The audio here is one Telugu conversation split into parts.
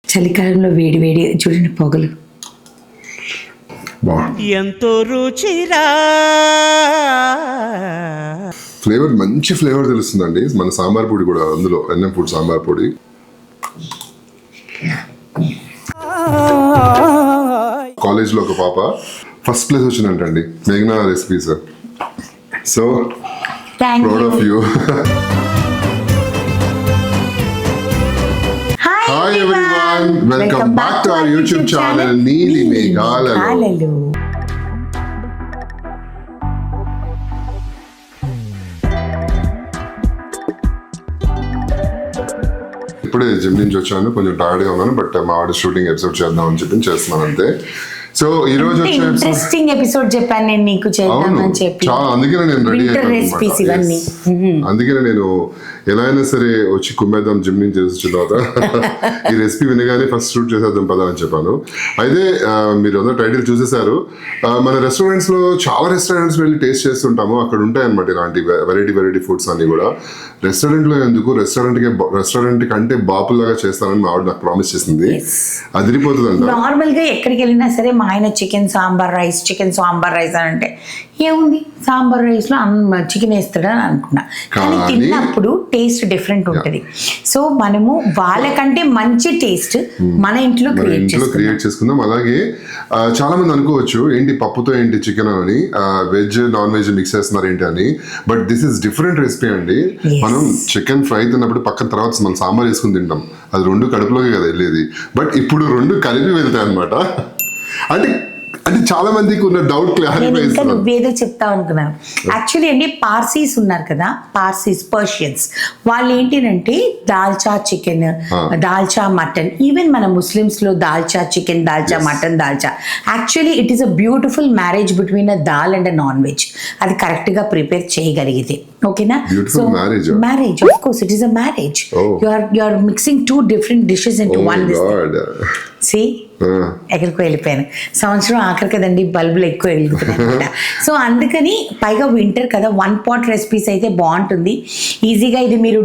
చలికాలంలో వేడి వేడి చూడండి పొగలు ఎంతో రుచిరా. ఫ్లేవర్ మంచి ఫ్లేవర్ తెలుస్తుందండి. మన సాంబార్ పొడి కూడా అందులో ఎన్ఎం ఫుడ్ సాంబార్ పొడి. కాలేజ్లో ఒక పాప ఫస్ట్ ప్లేస్ వచ్చిందంటండి మేఘనా recipes. So proud of you. Hi everyone, welcome back to our YouTube channel Neeli Meghalalo. ఇప్పుడే జిమ్ నుంచి వచ్చాను, కొంచెం టైర్డ్గా ఉన్నాను, బట్ మా ఆవిడ షూటింగ్ ఎపిసోడ్ చేద్దాం అని చెప్పి చేస్తున్నాను అంతే. సో ఈ రోజు ఇంట్రెస్టింగ్ ఎపిసోడ్ చెప్పాను నేను నీకు చేద్దామని చెప్పి, అందుకనే నేను రెడీ అయ్యాను. అందుకనే నేను ఎలా అయినా సరే వచ్చి కుమ్మేద్దాం జిమ్ నుంచి చేసిన తర్వాత ఈ రెసిపీ వినగానే ఫస్ట్ షూట్ చేసేద్దాం పదా అని చెప్పాను. అయితే మీరు అందరూ టైటిల్ చూసేసారు. మన రెస్టారెంట్స్ లో చాలా రెస్టారెంట్స్ వెళ్ళి టేస్ట్ చేస్తుంటాము, అక్కడ ఉంటాయి అనమాట ఇలాంటి వెరైటీ ఫుడ్స్ అన్ని కూడా. రెస్టారెంట్ లో ఎందుకు రెస్టారెంట్ కంటే బాపులాగా చేస్తానని మా ఆవిడ నాకు ప్రామిస్ చేసింది. అదిరిపోతుంది అంట. నార్మల్ గా ఎక్కడికి వెళ్ళినా సరే మా ఆయన చికెన్ సాంబార్ రైస్ అని అంటే ఏముంది సాంబార్ రైస్ లో చికెన్ వేస్తాడని అనుకున్నా, కానీ తిన్నప్పుడు టేస్ట్ డిఫరెంట్ ఉంటుంది. సో మనము వాళ్ళకంటే మంచి టేస్ట్ మన ఇంట్లో క్రియేట్ చేసుకుందాం. అలాగే చాలా మంది అనుకోవచ్చు ఏంటి పప్పుతో ఏంటి చికెన్ అని, వెజ్ నాన్ వెజ్ మిక్స్ చేస్తున్నారు ఏంటి అని, but this is different recipe అండి. మనం చికెన్ ఫ్రై తిన్నప్పుడు పక్కన తర్వాత మనం సాంబార్ వేసుకుని తింటాం, అది రెండు కడుపులోకి కదా వెళ్ళేది, బట్ ఇప్పుడు రెండు కలిపి వెళ్తాయి అనమాట. అంటే చాలా మందికి ఉన్న డౌట్ క్లారిఫై. నువ్వేదో చెప్తావు అనుకున్నాను. యాక్చువల్లీ అండి పార్సీస్ ఉన్నారు కదా, పర్షియన్స్, వాళ్ళు ఏంటంటే dalcha chicken, dalcha mutton, even మన ముస్లిమ్స్ లో dalcha chicken, dalcha mutton, dalcha. Actually it is a beautiful marriage between a dal and a non veg. అది కరెక్ట్ గా ప్రిపేర్ చేయగలిగితే ఓకేనా. So marriage of course it is a marriage. You are mixing two different dishes into one. See? ఎక్కడికి వెళ్ళిపోయాను. సంవత్సరం ఆఖరి కదండి, బల్బులు ఎక్కువ వెలుగుతున్నాయి. సో అందుకని పైగా వింటర్ కదా, వన్ పాట్ రెసిపీస్ అయితే బాగుంటుంది. ఈజీగా ఇది మీరు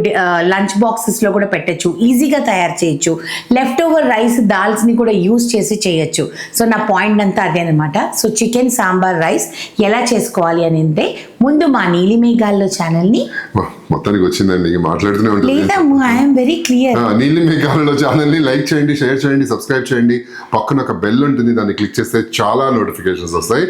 లంచ్ బాక్సెస్లో కూడా పెట్టచ్చు, ఈజీగా తయారు చేయొచ్చు. లెఫ్ట్ ఓవర్ రైస్ దాల్స్ని కూడా యూస్ చేసి చేయొచ్చు. సో నా పాయింట్ అంతా అదే అనమాట. సో చికెన్ సాంబార్ రైస్ ఎలా చేసుకోవాలి అని అంటే ముందు మా నీలి మేఘాల్లో ఛానల్ని మొత్తానికి వచ్చిందండి మాట్లాడుతూనే ఉంటుంది. లేదమ్మా, ఐఎమ్ వెరీ క్లియర్. నీలి మేఘాల్లో ఛానల్ని లైక్ చేయండి, షేర్ చేయండి, సబ్స్క్రైబ్ చేయండి. పక్కన ఒక బెల్ ఉంటుంది, దాన్ని క్లిక్ చేస్తే చాలా నోటిఫికేషన్స్ వస్తాయి.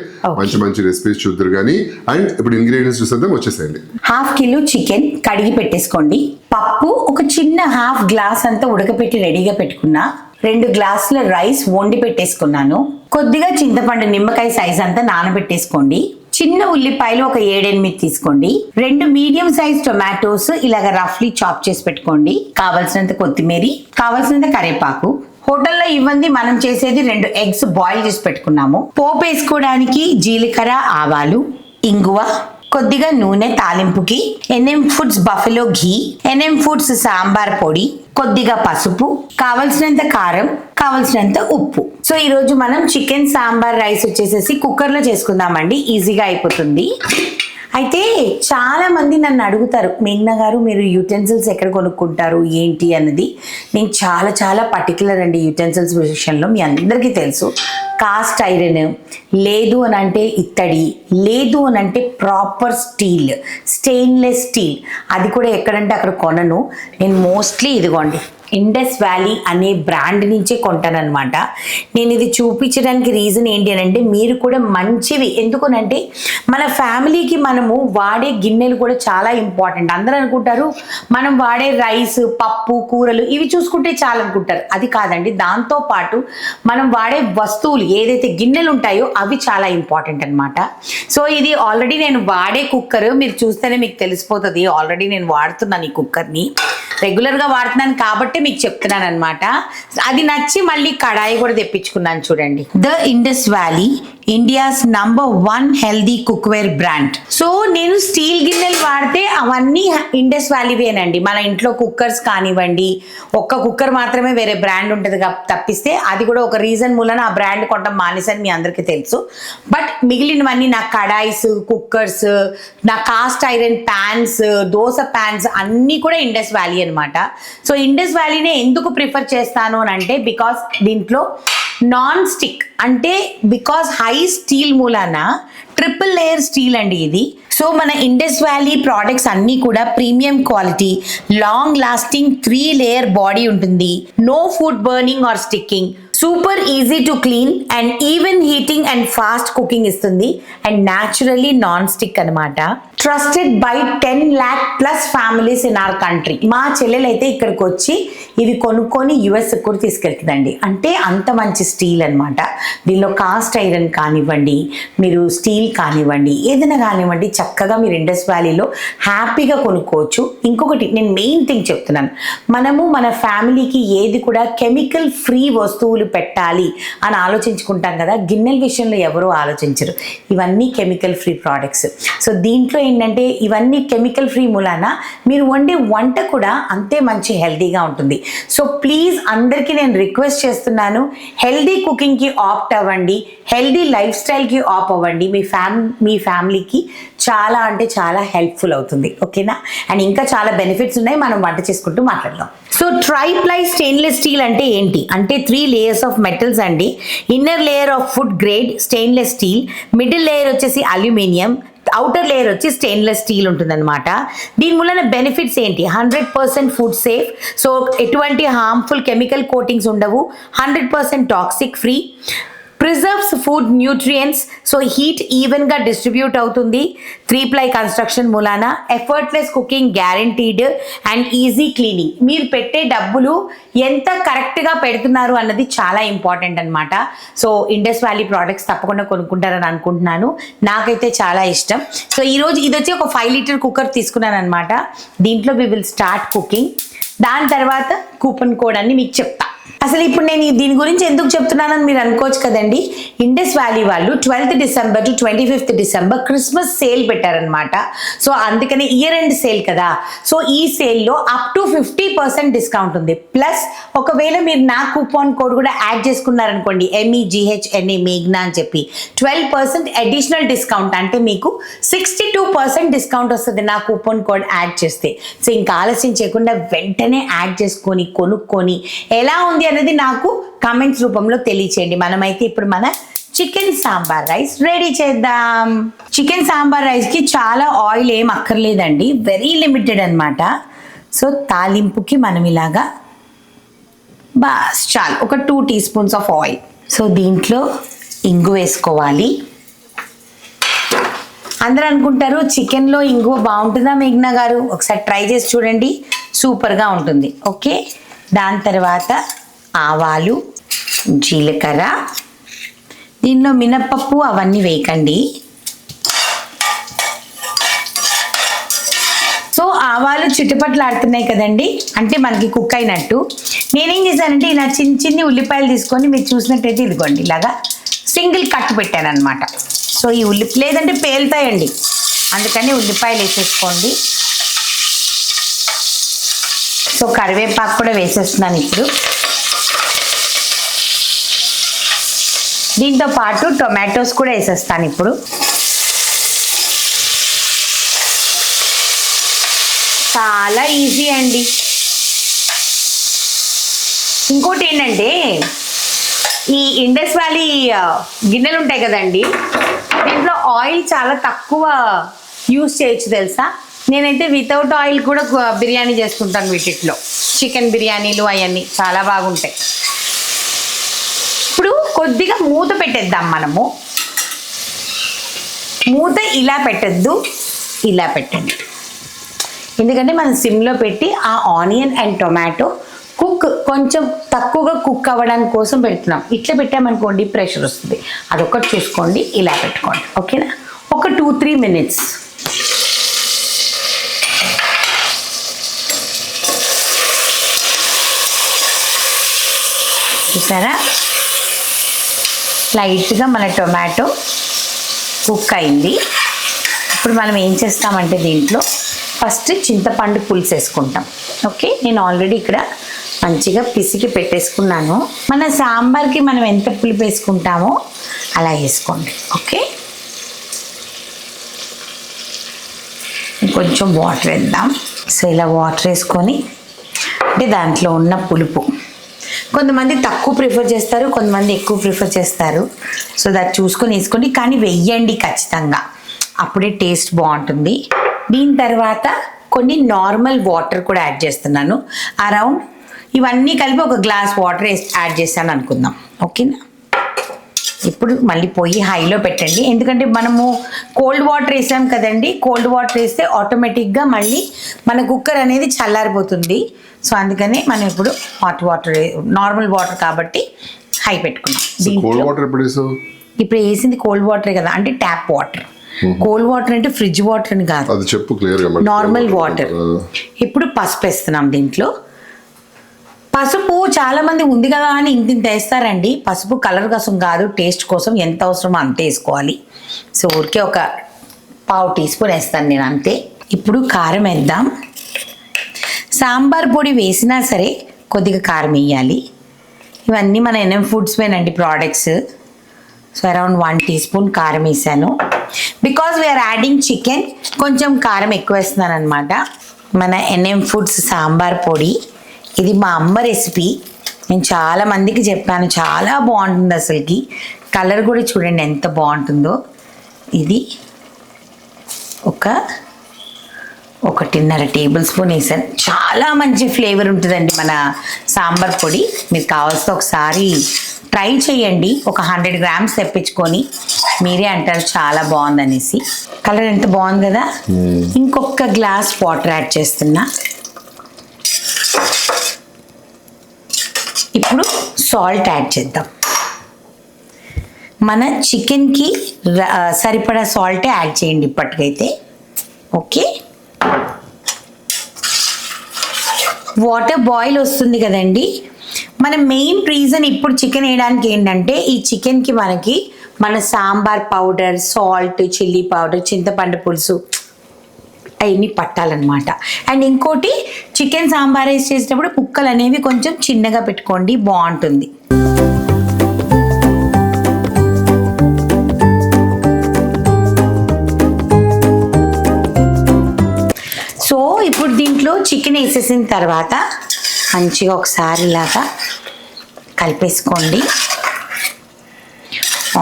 మంచి రెసిపీస్ చూద్దరు కానీ. అండ్ ఇప్పుడు ఇంగ్రీడియంట్స్ చూసేద్దాం, వచ్చేసేయండి. 1/2 కిలో చికెన్ కడిగి పెట్టేసుకోండి. పప్పు ఒక చిన్న 1/2 గ్లాస్ అంతా ఉడకపెట్టి రెడీగా పెట్టుకున్నా. 2 గ్లాసుల రైస్ వండి పెట్టేసుకున్నాను. కొద్దిగా చింతపండు నిమ్మకాయ సైజ్ అంతా నానబెట్టేసుకోండి. చిన్న ఉల్లిపాయలు ఒక 7-8 తీసుకోండి. 2 మీడియం సైజ్ టొమాటోస్ ఇలాగ రఫ్లీ చాప్ చేసి పెట్టుకోండి. కావలసినంత కొత్తిమీర, కావలసినంత కరివేపాకు. హోటల్లో ఇవ్వండి, మనం చేసేది 2 ఎగ్స్ బాయిల్ చేసి పెట్టుకున్నాము. పోపు వేసుకోవడానికి జీలకర్ర, ఆవాలు, ఇంగువ, కొద్దిగా నూనె తాలింపుకి, ఎన్ఎం ఫుడ్స్ బఫెలో ఘీ, ఎన్ఎం ఫుడ్స్ సాంబార్ పొడి, కొద్దిగా పసుపు, కావలసినంత కారం, కావలసినంత ఉప్పు. సో ఈరోజు మనం చికెన్ సాంబార్ రైస్ వచ్చేసేసి కుక్కర్లో చేసుకుందామండి, ఈజీగా అయిపోతుంది. అయితే చాలా మంది నన్ను అడుగుతారు, మేఘ్నా గారు మీరు యూటెన్సిల్స్ ఎక్కడ కొనుక్కుంటారు ఏంటి అన్నది. నేను చాలా పర్టికులర్ అండి యూటెన్సిల్స్ విషయంలో. మీ అందరికీ తెలుసు, కాస్ట్ ఐరన్, లేదు అని అంటే ఇత్తడి, లేదు అని అంటే ప్రాపర్ స్టీల్, స్టెయిన్లెస్ స్టీల్, అది కూడా ఎక్కడంటే అక్కడ కొనను నేను. మోస్ట్లీ ఇదిగోండి ఇండస్ వ్యాలీ అనే బ్రాండ్ నుంచే కొంటానన్నమాట. నేను ఇది చూపించడానికి రీజన్ ఏంటి అని అంటే మీరు కూడా మంచివి, ఎందుకనంటే మన ఫ్యామిలీకి మనము వాడే గిన్నెలు కూడా చాలా ఇంపార్టెంట్. అందరూ అనుకుంటారు మనం వాడే రైస్, పప్పు, కూరలు ఇవి చూసుకుంటే చాలా అనుకుంటారు. అది కాదండి, దాంతోపాటు మనం వాడే వస్తువులు ఏదైతే గిన్నెలు ఉంటాయో అవి చాలా ఇంపార్టెంట్ అనమాట. సో ఇది ఆల్రెడీ నేను వాడే కుక్కర్, మీరు చూస్తేనే మీకు తెలిసిపోతుంది. ఆల్రెడీ నేను వాడుతున్నాను ఈ కుక్కర్ని, రెగ్యులర్గా వాడుతున్నాను కాబట్టి మీకు చెప్తున్నాను అనమాట. అది నచ్చి మళ్ళీ కడాయి కూడా తెప్పించుకున్నాను. చూడండి, the Indus valley India's #1 healthy cookware brand. So నేను స్టీల్ గిన్నెలు వాడితే అవన్నీ ఇండస్ వ్యాలీవేనండి. మన ఇంట్లో కుక్కర్స్ కానివ్వండి, ఒక్క కుక్కర్ మాత్రమే వేరే బ్రాండ్ ఉంటుంది తప్పిస్తే అది కూడా ఒక రీజన్ మూలన ఆ బ్రాండ్ కొనడం మానేసని మీ అందరికీ తెలుసు. బట్ మిగిలినవన్నీ నా కడాయిస్, కుక్కర్స్, నా cast iron pans, dosa pans అన్నీ కూడా ఇండస్ వ్యాలీ అనమాట. సో ఇండస్ వ్యాలీనే ఎందుకు ప్రిఫర్ చేస్తాను అని అంటే బికాస్ దీంట్లో నాన్ స్టిక్ అంటే బికాస్ హై స్టీల్ మూలాన ట్రిపుల్ లేయర్ స్టీల్ అండి ఇది. సో మన ఇండస్ వ్యాలీ ప్రోడక్ట్స్ అన్నీ కూడా premium quality, long lasting 3 layer body ఉంటుంది, no food burning or sticking, super easy to clean and even heating and fast cooking ఇస్తుంది అండ్ న్యాచురల్లీ నాన్ స్టిక్ అనమాట. Trusted by 10 lakh plus families in our country. మా చెల్లెలు అయితే ఇక్కడికి వచ్చి ఇవి కొనుక్కొని US కూడా తీసుకెళ్తుందండి. అంటే అంత మంచి స్టీల్ అనమాట. దీనిలో కాస్ట్ ఐరన్ కానివ్వండి, మీరు స్టీల్ కానివ్వండి, ఏదైనా కానివ్వండి, చక్కగా మీరు ఇండస్ వ్యాలీలో హ్యాపీగా కొనుక్కోవచ్చు. ఇంకొకటి నేను మెయిన్ థింగ్ చెప్తున్నాను, మనము మన ఫ్యామిలీకి ఏది కూడా కెమికల్ ఫ్రీ వస్తువులు పెట్టాలి అని ఆలోచించుకుంటాం కదా, గిన్నెల విషయంలో ఎవరూ ఆలోచించరు. ఇవన్నీ కెమికల్ ఫ్రీ ప్రోడక్ట్స్. సో దీంట్లో ఏంటంటే ఇవన్నీ కెమికల్ ఫ్రీ మూలాన మీరు వండే వంట కూడా అంతే మంచి హెల్తీగా ఉంటుంది. సో ప్లీజ్ అందరికీ నేను రిక్వెస్ట్ చేస్తున్నాను, హెల్దీ కుకింగ్కి ఆప్ట్ అవ్వండి, హెల్దీ లైఫ్ స్టైల్కి ఆప్ అవ్వండి. మీ ఫ్యామిలీకి చాలా అంటే చాలా హెల్ప్ఫుల్ అవుతుంది. ఓకేనా? అండ్ ఇంకా చాలా బెనిఫిట్స్ ఉన్నాయి, మనం వంట చేసుకుంటూ మాట్లాడదాం. సో ట్రైప్లై స్టెయిన్లెస్ స్టీల్ అంటే ఏంటి అంటే 3 లేయర్స్ ఆఫ్ మెటల్స్ అండి. Inner layer of food grade stainless steel, middle layer వచ్చేసి అల్యూమినియం, అవుటర్ లేయర్ వచ్చి స్టెయిన్లెస్ స్టీల్ ఉంటుందన్నమాట. దీని వలన బెనిఫిట్స్ ఏంటి? 100% ఫుడ్ సేఫ్, సో ఎటువంటి హార్మ్ఫుల్ కెమికల్ కోటింగ్స్ ఉండవు, 100% toxic free, preserves food nutrients, so heat ఈవెన్గా డిస్ట్రిబ్యూట్ అవుతుంది 3-ply కన్స్ట్రక్షన్ మూలాన, effortless cooking guaranteed and easy cleaning. మీరు పెట్టే డబ్బులు ఎంత కరెక్ట్గా పెడుతున్నారు అన్నది చాలా ఇంపార్టెంట్ అనమాట. సో ఇండస్ వ్యాలీ ప్రోడక్ట్స్ తప్పకుండా కొనుక్కుంటారని అనుకుంటున్నాను, నాకైతే చాలా ఇష్టం. సో ఈరోజు ఇది వచ్చి ఒక 5 లీటర్ కుక్కర్ తీసుకున్నాను అనమాట. దీంట్లో వి విల్ స్టార్ట్ కుకింగ్. దాని తర్వాత కూపన్ కోడ్ అని మీకు చెప్తా. అసలు ఇప్పుడు నేను దీని గురించి ఎందుకు చెప్తున్నానని మీరు అనుకోవచ్చు కదండి. ఇండస్ వ్యాలీ వాళ్ళు 12th December to 25th December Christmas sale పెట్టారనమాట. సో అందుకనే ఇయర్ ఎండ్ సేల్ కదా. సో ఈ సేల్లో అప్ టు 50% డిస్కౌంట్ ఉంది. ప్లస్ ఒకవేళ మీరు నా కూపన్ కోడ్ కూడా యాడ్ చేసుకున్నారనుకోండి, MEGHNA మేఘ్నా అని చెప్పి 12% అడిషనల్ డిస్కౌంట్, అంటే మీకు 62% డిస్కౌంట్ వస్తుంది నా కూపన్ కోడ్ యాడ్ చేస్తే. సో ఇంకా ఆలస్యం చేయకుండా వెంటనే యాడ్ చేసుకొని కొనుక్కొని ఎలా ఉంది అనేది నాకు కామెంట్స్ రూపంలో తెలియచేయండి. మనమైతే ఇప్పుడు మన చికెన్ సాంబార్ రైస్ రెడీ చేద్దాం. చికెన్ సాంబార్ రైస్కి చాలా ఆయిల్ ఏం అక్కర్లేదండి, వెరీ లిమిటెడ్ అనమాట. సో తాలింపుకి మనం ఇలాగా చాలు ఒక 2 teaspoons ఆఫ్ ఆయిల్. సో దీంట్లో ఇంగు వేసుకోవాలి. అందరూ అనుకుంటారు చికెన్లో ఇంగువ బాగుంటుందా మేఘ్నా గారు? ఒకసారి ట్రై చేసి చూడండి, సూపర్గా ఉంటుంది. ఓకే, దాని తర్వాత ఆవాలు, జీలకర్ర, దీనిలో మినప్పప్పు అవన్నీ వేయకండి. సో ఆవాలు చిట్టుపట్లాడుతున్నాయి కదండి, అంటే మనకి కుక్ అయినట్టు. నేనేం చేశానంటే ఇలా చిన్ని ఉల్లిపాయలు తీసుకొని మీరు చూసినట్టయితే ఇదిగోండి ఇలాగా సింగిల్ కట్ పెట్టాను అనమాట. సో ఈ లేదంటే పేలుతాయండి, అందుకని ఉల్లిపాయలు వేసేసుకోండి. సో కరివేపాకు కూడా వేసేస్తున్నాను ఇప్పుడు. దీంతో పాటు టొమాటోస్ కూడా వేసేస్తాను ఇప్పుడు. చాలా ఈజీ అండి. ఇంకోటి ఏంటంటే ఈ ఇండస్ వ్యాలీ గిన్నెలు ఉంటాయి కదండి, దీంట్లో ఆయిల్ చాలా తక్కువ యూస్ చేయొచ్చు తెలుసా. నేనైతే వితౌట్ ఆయిల్ కూడా బిర్యానీ చేసుకుంటాను వీటిలో, చికెన్ బిర్యానీలు అవన్నీ చాలా బాగుంటాయి. ఇప్పుడు కొద్దిగా మూత పెట్టేద్దాం మనము. మూత ఇలా పెట్టద్దు, ఇలా పెట్టండి, ఎందుకంటే మనం సిమ్లో పెట్టి ఆ ఆనియన్ అండ్ టొమాటో కొంచెం తక్కువగా కుక్ అవ్వడానికి కోసం పెడుతున్నాం. ఇట్లా పెట్టామనుకోండి ప్రెషర్ వస్తుంది, అదొకటి చూసుకోండి. ఇలా పెట్టుకోండి, ఓకేనా? ఒక 2-3 minutes. చూసారా? లైట్గా మన టొమాటో కుక్ అయింది. ఇప్పుడు మనం ఏం చేస్తామంటే దీంట్లో ఫస్ట్ చింతపండు పులుసు వేసుకుంటాం. ఓకే, నేను ఆల్రెడీ ఇక్కడ మంచిగా పిసికి పెట్టేసుకున్నాను. మన సాంబార్కి మనం ఎంత పులుపు వేసుకుంటామో అలా వేసుకోండి. ఓకే, కొంచెం వాటర్ వేద్దాం. సో ఇలా వాటర్ వేసుకొని అంటే దాంట్లో ఉన్న పులుపు కొంతమంది తక్కువ ప్రిఫర్ చేస్తారు, కొంతమంది ఎక్కువ ప్రిఫర్ చేస్తారు. సో దాన్ని చూసుకొని వేసుకోండి, కానీ వెయ్యండి ఖచ్చితంగా, అప్పుడే టేస్ట్ బాగుంటుంది. దీని తర్వాత కొన్ని నార్మల్ వాటర్ కూడా యాడ్ చేస్తున్నాను. అరౌండ్ ఇవన్నీ కలిపి ఒక గ్లాస్ వాటర్ యాడ్ చేశాను అనుకుందాం. ఓకేనా, ఇప్పుడు మళ్ళీ పొయ్యి హైలో పెట్టండి, ఎందుకంటే మనము కోల్డ్ వాటర్ వేసాం కదండి. కోల్డ్ వాటర్ వేస్తే ఆటోమేటిక్గా మళ్ళీ మన కుక్కర్ అనేది చల్లారిపోతుంది. సో అందుకని మనం ఇప్పుడు హాట్ వాటర్, నార్మల్ వాటర్ కాబట్టి హై పెట్టుకున్నాం. కోల్డ్ వాటర్ ఇప్పుడు వేసింది కోల్డ్ వాటరే కదా, అంటే ట్యాప్ వాటర్. కోల్డ్ వాటర్ అంటే ఫ్రిడ్జ్ వాటర్ అని కాదు, అది చెప్పు క్లియర్గా. Normal water. ఇప్పుడు పసుపు వేస్తున్నాం దీంట్లో. పసుపు చాలా మంది ఉంది కదా అని ఇంత వేస్తారండి. పసుపు కలర్ కోసం కాదు, టేస్ట్ కోసం ఎంత అవసరమో అంతే వేసుకోవాలి. సో ఊరికే ఒక పావు టీ స్పూన్ వేస్తాను నేను అంతే. ఇప్పుడు కారం వేద్దాం. సాంబార్ పొడి వేసినా సరే కొద్దిగా కారం వేయాలి. ఇవన్నీ మన ఎన్ఎం ఫుడ్స్ వేనండి products. So around 1 teaspoon కారం వేసాను. బికాజ్ వీఆర్ యాడింగ్ చికెన్, కొంచెం కారం ఎక్కువ వేస్తున్నాను అనమాట. మన ఎన్ఎం ఫుడ్స్ సాంబార్ పొడి, ఇది మా అమ్మ రెసిపీ. నేను చాలా మందికి చెప్పాను, చాలా బాగుంటుంది అసలుకి. కలర్ కూడా చూడండి ఎంత బాగుంటుందో. ఇది 1.5 టేబుల్ స్పూన్ వేసాను. చాలా మంచి ఫ్లేవర్ ఉంటుందండి మన సాంబార్ పొడి. మీరు కావాల్సిన ఒకసారి ట్రై చేయండి. ఒక 100 గ్రామ్స్ తెప్పించుకొని మీరే అంటారు చాలా బాగుందనేసి. కలర్ ఎంత బాగుంది కదా. ఇంకొక గ్లాస్ వాటర్ యాడ్ చేస్తున్నా. ఇప్పుడు సాల్ట్ యాడ్ చేద్దాం. మన చికెన్కి సరిపడా సాల్టే యాడ్ చేయండి ఇప్పటికైతే. ఓకే, వాటర్ బాయిల్ వస్తుంది కదండి. మన మెయిన్ రీజన్ ఇప్పుడు చికెన్ వేయడానికి ఏంటంటే, ఈ చికెన్కి మనకి మన sambar powder, salt, chilli powder, చింతపండు పులుసు అవన్నీ పట్టాలన్నమాట. అండ్ ఇంకోటి, చికెన్ సాంబార్ వేసి చేసేటప్పుడు ముక్కలు అనేవి కొంచెం చిన్నగా పెట్టుకోండి, బాగుంటుంది. సో ఇప్పుడు దీంట్లో చికెన్ వేసేసిన తర్వాత మంచిగా ఒకసారి ఇలాగా కలిపేసుకోండి.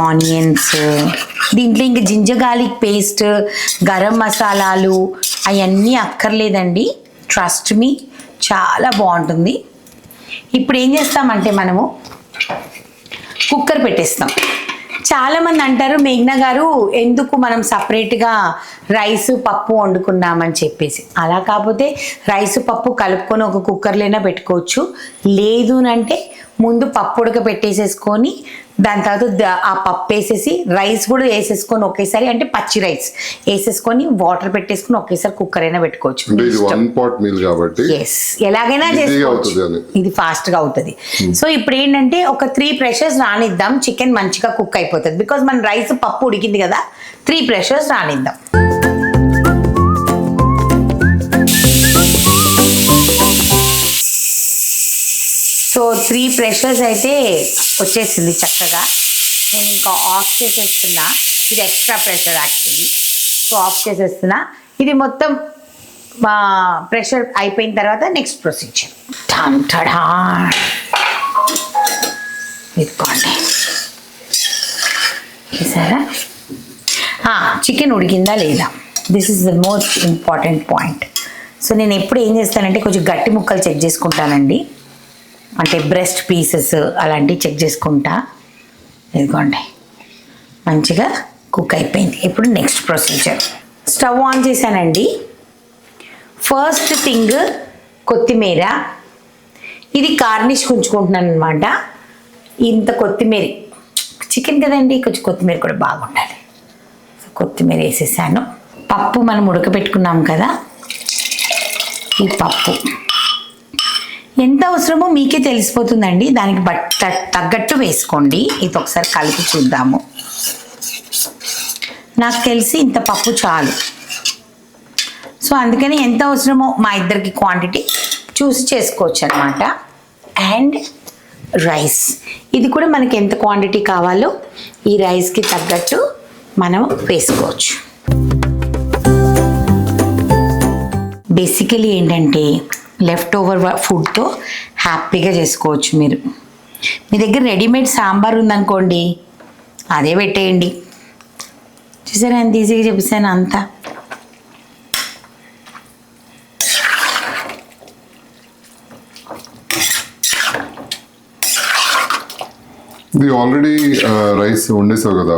ఆనియన్స్, దీంట్లో ఇంకా జింజర్ గార్లిక్ పేస్ట్, గరం మసాలాలు అవన్నీ అక్కర్లేదండి. ట్రస్ట్ మీ, చాలా బాగుంటుంది. ఇప్పుడు ఏం చేస్తామంటే మనము కుక్కర్ పెట్టేస్తాం. చాలామంది అంటారు, మేఘ్నా గారు ఎందుకు మనం సపరేట్గా రైస్ పప్పు వండుకున్నామని చెప్పేసి. అలా కాకపోతే రైస్ పప్పు కలుపుకొని ఒక కుక్కర్లోనే పెట్టుకోవచ్చు. లేదు అంటే ముందు పప్పు ఉడకపెట్టేసేసుకొని దాని తర్వాత ఆ పప్పు వేసేసి రైస్ కూడా వేసేసుకొని ఒకేసారి, అంటే పచ్చి రైస్ వేసేసుకొని వాటర్ పెట్టేసుకొని ఒకేసారి కుక్కర్ అయినా పెట్టుకోవచ్చు. ఎలాగైనా చేసుకోవచ్చు, ఇది ఫాస్ట్గా అవుతుంది. సో ఇప్పుడు ఏంటంటే ఒక 3 ప్రెషర్స్ రానిద్దాం, చికెన్ మంచిగా కుక్ అయిపోతుంది. బికాజ్ మన రైస్ పప్పు ఉడికింది కదా, 3 ప్రెషర్స్ రానిద్దాం. సో 3 ప్రెషర్స్ అయితే వచ్చేసింది చక్కగా. నేను ఇంకా ఆఫ్ చేసేస్తున్నా. ఇది extra pressure actually. So off చేసేస్తున్నా. ఇది మొత్తం ప్రెషర్ అయిపోయిన తర్వాత నెక్స్ట్ ప్రొసీజర్. ఇదిగోండి, చూసారా చికెన్ ఉడికిందా లేదా. This is the most important point. So నేను ఎప్పుడు ఏం చేస్తానంటే కొంచెం గట్టి ముక్కలు చెక్ చేసుకుంటానండి, అంటే బ్రెస్ట్ పీసెస్ అలాంటివి చెక్ చేసుకుంటా. ఇదిగోండి మంచిగా కుక్ అయిపోయింది. ఇప్పుడు నెక్స్ట్ ప్రొసీజర్, స్టవ్ ఆన్ చేశానండి. ఫస్ట్ థింగ్ కొత్తిమీర, ఇది గార్నిష్ ఉంచుకుంటున్నాను అనమాట. ఇంత కొత్తిమీర, చికెన్ కదండి, కొంచెం కొత్తిమీర కూడా బాగుండాలి. కొత్తిమీర వేసేసాను. పప్పు మనం ఉడకబెట్టుకున్నాం కదా, ఈ పప్పు ఎంత అవసరమో మీకే తెలిసిపోతుందండి, దానికి తగ్గట్టు వేసుకోండి. ఇది ఒకసారి కలిపి చూద్దాము. నాకు తెలిసి ఇంత పప్పు చాలు. సో అందుకని ఎంత అవసరమో మా ఇద్దరికి క్వాంటిటీ చూసి చేసుకోవచ్చు అనమాట. అండ్ రైస్, ఇది కూడా మనకి ఎంత క్వాంటిటీ కావాలో ఈ రైస్కి తగ్గట్టు మనం వేసుకోవచ్చు. బేసికలీ ఏంటంటే లెఫ్ట్ ఓవర్ ఫుడ్తో హ్యాపీగా చేసుకోవచ్చు. మీరు మీ దగ్గర రెడీమేడ్ సాంబార్ ఉందనుకోండి, అదే పెట్టేయండి. చూసారా ఎంత ఈజీగా చెప్పేసాను అంతా. ఇది ఆల్రెడీ రైస్ వండేసావు కదా,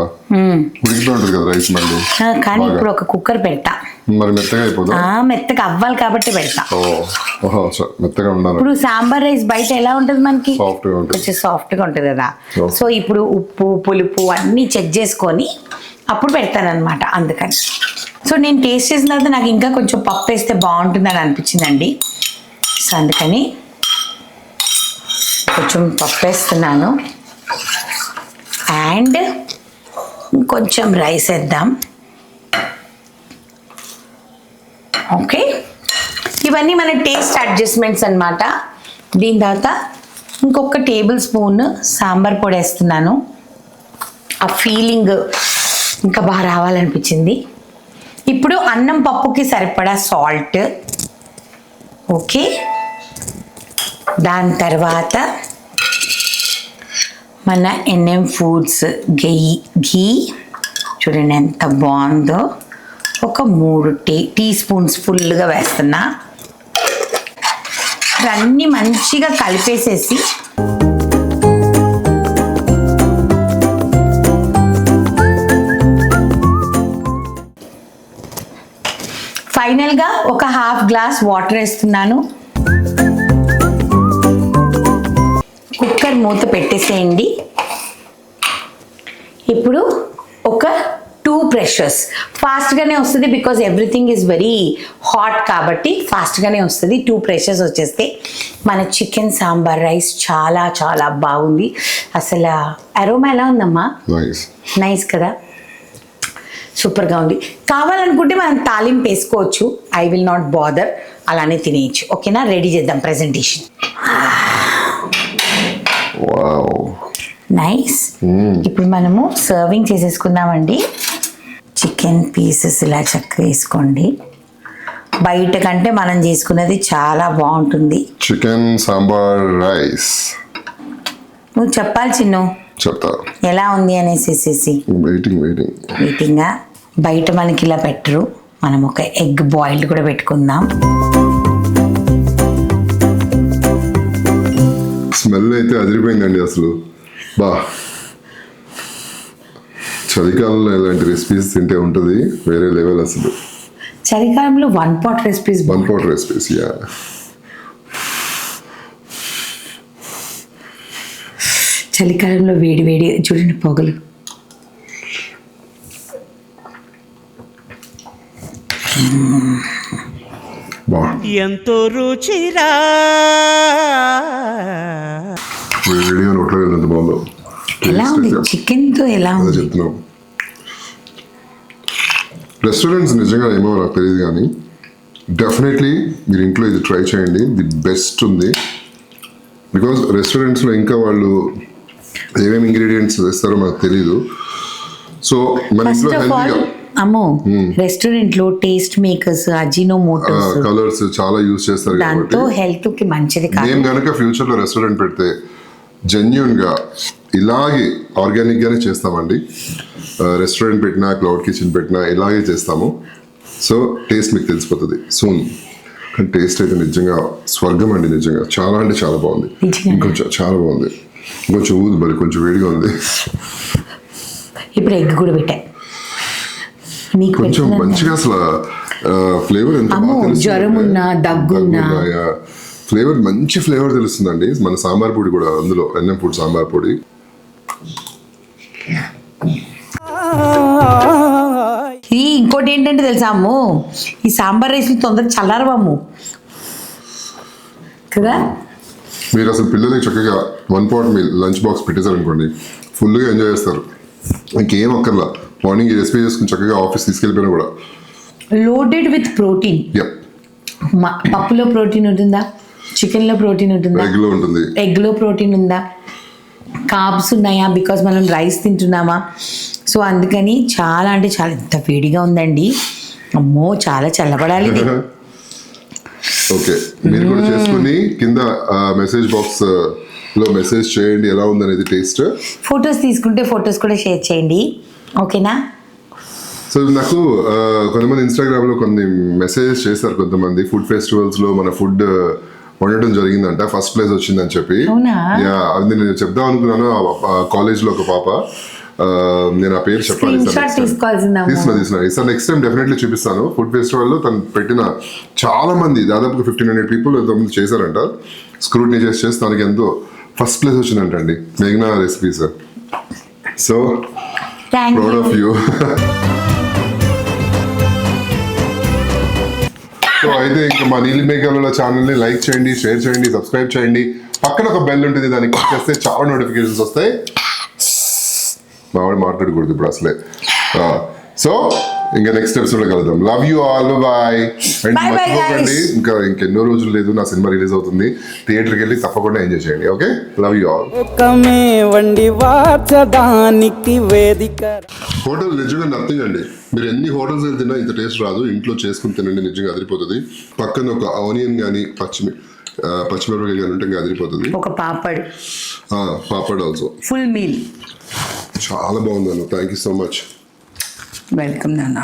ఉడికిపోయి ఉంటుంది కదా రైస్ మళ్ళీ. కానీ ఇప్పుడు ఒక కుక్కర్ పెడతా, మరి మెత్తగా అయిపోదా? మెత్తగా అవ్వాలి కాబట్టి పెడతా. మెత్తగా ఉండాలి. ఇప్పుడు సాంబార్ రైస్ బయట ఎలా ఉంటుంది మనకి, సాఫ్ట్ గా ఉంటుంది, కొంచెం సాఫ్ట్ గా ఉంటుంది కదా. సో ఇప్పుడు ఉప్పు పులుపు అన్నీ చెక్ చేసుకొని అప్పుడు పెడతాను అనమాట. అందుకని సో నేను టేస్ట్ చేసిన తర్వాత నాకు ఇంకా కొంచెం పప్పు వేస్తే బాగుంటుందని అనిపించిందండి. సో అందుకని కొంచెం పప్పు వేస్తున్నాను. అండ్ కొంచెం రైస్ వేద్దాం. ఓకే, ఇవన్నీ మన టేస్ట్ అడ్జస్ట్మెంట్స్ అన్నమాట. దీని తర్వాత ఇంకొక టేబుల్ స్పూన్ సాంబార్ పొడి వేస్తున్నాను. ఆ ఫీలింగ్ ఇంకా బాగా రావాలనిపించింది. ఇప్పుడు అన్నం పప్పుకి సరిపడా సాల్ట్. ఓకే, దాని తర్వాత మన ఎన్ఎం ఫుడ్స్ ఘీ చూడండి ఎంత బాగుందో. ఒక 3 టీ స్పూన్స్ ఫుల్గా వేస్తున్నా. ఇవన్నీ మంచిగా కలిపేసేసి ఫైనల్గా ఒక ½ గ్లాస్ వాటర్ వేస్తున్నాను. కుక్కర్ మూత పెట్టేసేయండి. ఇప్పుడు ఒక 2 ప్రెషర్స్ ఫాస్ట్గానే వస్తుంది, because everything is very hot కాబట్టి ఫాస్ట్గానే వస్తుంది. 2 ప్రెషర్స్ వచ్చేస్తే మన చికెన్ సాంబార్ రైస్ చాలా చాలా బాగుంది. అసలు అరోమా ఎలా ఉందమ్మా? నైస్ కదా, సూపర్గా ఉంది. కావాలనుకుంటే మనం తాలింపు వేసుకోవచ్చు, ఐ విల్ నాట్ బాదర్, అలానే తినేయచ్చు. ఓకేనా, రెడీ చేద్దాం ప్రెజెంటేషన్. నైస్. ఇప్పుడు మనము సర్వింగ్ చేసేసుకుందామండి. చికెన్ పీసెస్ ఇలా చక్కగా వేసుకోండి. బయట కంటే మనం చేసుకున్నది చాలా బాగుంటుంది. చికెన్ సాంబార్ రైస్ నువ్వు చెప్పాలి చిన్ను, చెప్తా ఎలా ఉంది అనేసి. వెయిటింగా. బయట మనకి ఇలా పెట్టరు, మనం ఒక ఎగ్ బాయిల్డ్ కూడా పెట్టుకుందాం. స్మెల్ అయితే అదిరిపోయిందండి అసలు. బా, చలికాలంలో ఇలాంటి రెసిపీస్ తింటే ఉంటుంది వేరే లెవెల్ అసలు. చలికాలంలో వన్ పాట్ రెసిపీస్. యా. చలికాలంలో వేడి వేడి చూడండి పొగలు. ఎంతో రుచిరా. వేడిగా నోట్లో ఎంత బాగుందో. ఎలా ఉంది చికెన్తో, ఎలా ఉంది చెప్తున్నాం. రెస్టారెంట్స్ నిజంగా ఏమో నాకు తెలియదు, కానీ డెఫినెట్లీ మీరు ఇంట్లో ఇది ట్రై చేయండి. ది బెస్ట్ ఉంది. బికాజ్ రెస్టారెంట్స్లో ఇంకా వాళ్ళు ఏమేమి ఇంగ్రీడియంట్స్ వేస్తారో మనకు తెలీదు. సో మన ఇంట్లో హెల్తీగా అమ్మో రెస్టారెంట్ లో టేస్ట్ మేకర్స్, అజినోమోటోస్, కలర్స్ చాలా యూజ్ చేస్తారు దాంతో హెల్త్ కి మంచిది కాదు. నేను కనుక ఫ్యూచర్ లో రెస్టారెంట్ పెడితే జెన్యూన్ గా ఇలాగే ఆర్గానిక్ గానే చేస్తామండి. రెస్టారెంట్ పెట్టినా, క్లౌడ్ కిచెన్ పెట్టినా ఇలాగే చేస్తాము. సో టేస్ట్ మీకు తెలిసిపోతుంది సూన్. కానీ టేస్ట్ అయితే నిజంగా స్వర్గం అండి. నిజంగా చాలా అంటే చాలా బాగుంది. ఇంకొంచెం చాలా బాగుంది. ఇంకొంచెం ఊదు మరి, కొంచెం వేడిగా ఉంది. ఇప్పుడు ఎగ్ కూడా పెట్టా కొంచెం మంచిగా. అసలు ఫ్లేవర్ ఎంత జ్వరమున్నా దగ్గున్నా ఫ్లేవర్ మంచి ఫ్లేవర్ తెలుస్తుందండి. మన సాంబార్ పొడి కూడా అందులో, ఎన్ఎం ఫుడ్ సాంబార్ పొడి. ఇంకోటి ఏంటంటే తెలుసా అమ్ము, ఈ సాంబార్ రైస్ తొందరగా చల్లారవమ్ము కదా. మీరు అసలు పిల్లలకి చక్కగా 1 pot మీల్ లంచ్ బాక్స్ పెట్టేశారనుకోండి, ఫుల్గా ఎంజాయ్ చేస్తారు. ఇంకేం అక్కర్లా, మార్నింగ్ ఈ రెసిపీ చేసుకుని చక్కగా ఆఫీస్ తీసుకెళ్ళిపోయినా కూడా. Loaded with protein. యప్, పప్పులో ప్రోటీన్ ఉంటుందా, చికెన్లో ప్రోటీన్ ఉంటుందా, ఎగ్లో ఉంటుంది, ఎగ్లో ప్రోటీన్ ఉందా, కార్బ్స్ ఉన్నాయా బికాజ్ మనం రైస్ తింటున్నామా. సో అందుకని చాలా అంటే చాలా ఎంత వేడిగా ఉందండి, అమ్మో చాలా చల్లబడాలి ఇది. ఓకే, మీరు కూడా చేసుకుని కింద మెసేజ్ బాక్స్ లో మెసేజ్ చేయండి ఎలా ఉందనేది టేస్ట్. ఫొటోస్ తీసుకుంటే ఫొటోస్ కూడా షేర్ చేయండి, ఓకేనా. సో నాకు కొంతమంది ఇన్స్టాగ్రామ్ లో కొన్ని మెసేజెస్ చేస్తారు, కొంతమంది ఫుడ్ ఫెస్టివల్స్ లో మన ఫుడ్ వండటం జరిగిందంట, ఫస్ట్ ప్లేస్ వచ్చిందని చెప్పి. అవునా? యా, అది నేను చెప్దాం అనుకున్నాను. కాలేజ్ లో ఒక పాప, నేను ఆ పేరు చెప్పాలి, ఈసారి నెక్స్ట్ టైం డెఫినెట్లీ చూపిస్తాను. ఫుడ్ ఫెస్టివల్ లో తను పెట్టిన చాలా మంది, దాదాపు 1500 పీపుల్ ఎంతమంది చేశారంట, స్క్రూటినీ చేసి తనకి ఎంతో ఫస్ట్ ప్లేస్ వచ్చిందంటండి, మేఘ్నా recipes. So proud of you. So అయితే ఇంకా మా నీలి మేఘాల ఛానల్ ని లైక్ చేయండి, షేర్ చేయండి, సబ్స్క్రైబ్ చేయండి. పక్కన ఒక బెల్ ఉంటుంది, దాన్ని క్లిక్ చేస్తే చాలా నోటిఫికేషన్స్ వస్తాయి. మావాడు మాట్లాడకూడదు ఇప్పుడు అసలే. సో ఇంకా నెక్స్ట్ ఎపిసోడ్ లో కలుద్దాం. Love you all, bye. And మర్చిపోకండి, ఇంకెన్నో రోజులు లేదు, నా సినిమా రిలీజ్ అవుతుంది. థియేటర్కి వెళ్ళి తప్పకుండా ఎంజాయ్ చేయండి. Okay, love you all. Hotel నిజంగా నథింగ్ అండి. మీరు ఎన్ని హోటల్స్ తిన్నా ఇంత టేస్ట్ రాదు. ఇంట్లో చేసుకుని తినండి, నిజంగా అదిరిపోతుంది. పక్కన ఒక ఆనియన్ కానీ పచ్చిమిరపకాయ కానీ ఉంటే ఇంకా అదిరిపోతుంది. ఒక papad, papad also full meal. చాలా బాగుంది అన్న, thank you so much. Welcome నాన్న.